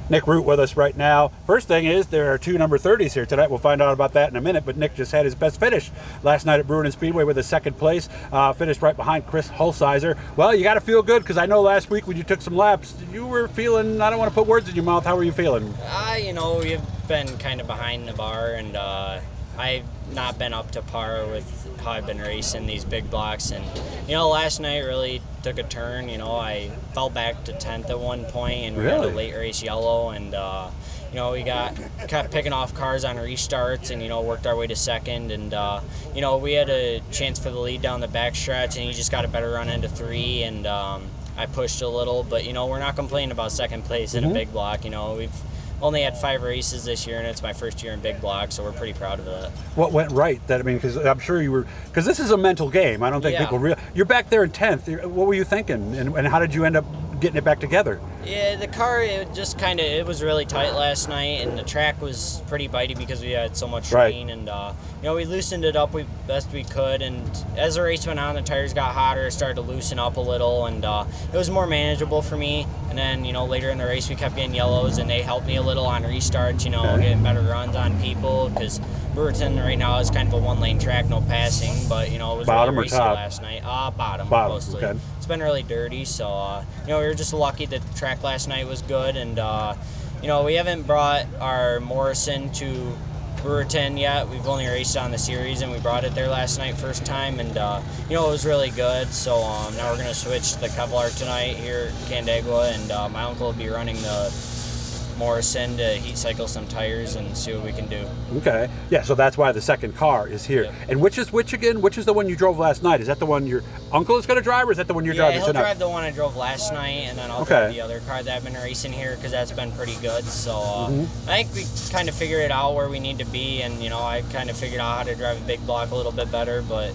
Nick Root with us right now. First thing is there are 2 number 30s here tonight. We'll find out about that in a minute, but Nick just had his best finish last night at Brewerton Speedway with a second place. Finished right behind Chris Hulsizer. Well, you got to feel good because I know last week when you took some laps, you were feeling, I don't want to put words in your mouth, how were you feeling? We've been kind of behind the bar, and I've not been up to par with how I've been racing these big blocks. And, last night really took a turn. I fell back to 10th at one point, and we had a late race yellow, and, we kept picking off cars on restarts and, worked our way to second. And, we had a chance for the lead down the backstretch, and you just got a better run into 3, and I pushed a little. But, we're not complaining about second place in a big block. We've only had 5 races this year, and it's my first year in big block, so we're pretty proud of that. What went right? Because I'm sure you were, because this is a mental game. I don't think people you're back there in 10th. What were you thinking, and how did you end up getting it back together? Yeah, the car, it was really tight last night, and the track was pretty bitey because we had so much rain, and we loosened it up best we could, and as the race went on, the tires got hotter, it started to loosen up a little, and it was more manageable for me. And then, later in the race, we kept getting yellows, and they helped me a little on restarts, getting better runs on people, because Brewerton right now is kind of a 1-lane track, no passing, but, it was bottom really racy or top? last night. Bottom mostly. Okay. It's been really dirty, so, we were just lucky that the track last night was good, and, we haven't brought our Morrison to Brewerton yet. We've only raced on the series, and we brought it there last night first time, and it was really good. So now we're going to switch to the Kevlar tonight here at Canandaigua, and my uncle will be running the Morrison to heat cycle some tires and see what we can do. Okay. Yeah, so that's why the second car is here. Yep. And which is which again? Which is the one you drove last night? Is that the one your uncle is going to drive, or is that the one you're driving tonight? Yeah, he'll drive the one I drove last night, and then I'll drive the other car that I've been racing here because that's been pretty good. So I think we kind of figured it out where we need to be, and, I kind of figured out how to drive a big block a little bit better. But,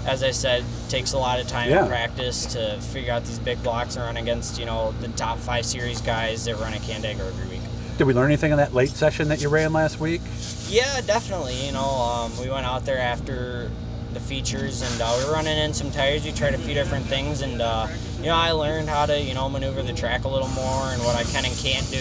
as I said, it takes a lot of time and practice to figure out these big blocks and run against, the top 5 series guys that run at Canandaigua every week. Did we learn anything in that late session that you ran last week? Yeah, definitely. We went out there after the features, and we were running in some tires. We tried a few different things, and I learned how to maneuver the track a little more and what I can and can't do.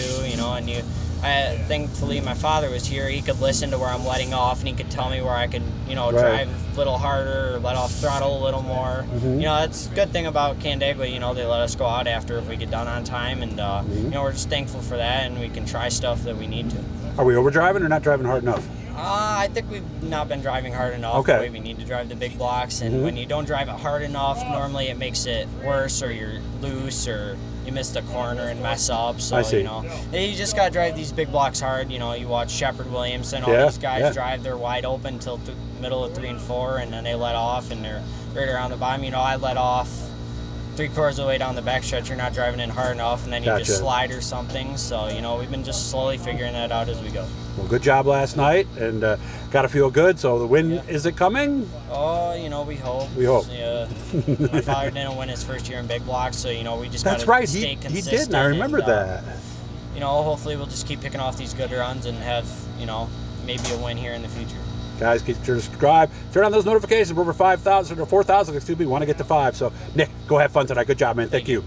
Thankfully my father was here. He could listen to where I'm letting off, and he could tell me where I could drive a little harder or let off throttle a little more. That's a good thing about Canandaigua. They let us go out after if we get done on time, and we're just thankful for that, and we can try stuff that we need to. Are we overdriving or not driving hard enough? I think we've not been driving hard enough the way we need to drive the big blocks, and when you don't drive it hard enough, normally it makes it worse, or you're loose, or you miss the corner and mess up. So, you just got to drive these big blocks hard. You watch Shepard Williamson, all these guys drive, they're wide open till the middle of 3 and 4, and then they let off, and they're right around the bottom. I let off 3/4 of the way down the backstretch. You're not driving in hard enough, and then you just slide or something. So, we've been just slowly figuring that out as we go. Well, good job last night, and got to feel good. So the win, is it coming? Oh, we hope. We hope. Yeah. My father didn't win his first year in big blocks, so, we just got to stay consistent. He did, and I remember that. Hopefully we'll just keep picking off these good runs and have, maybe a win here in the future. Guys, keep sure to subscribe. Turn on those notifications. We're over 5,000 or 4,000, we want to get to 5. So, Nick, go have fun tonight. Good job, man. Thank you.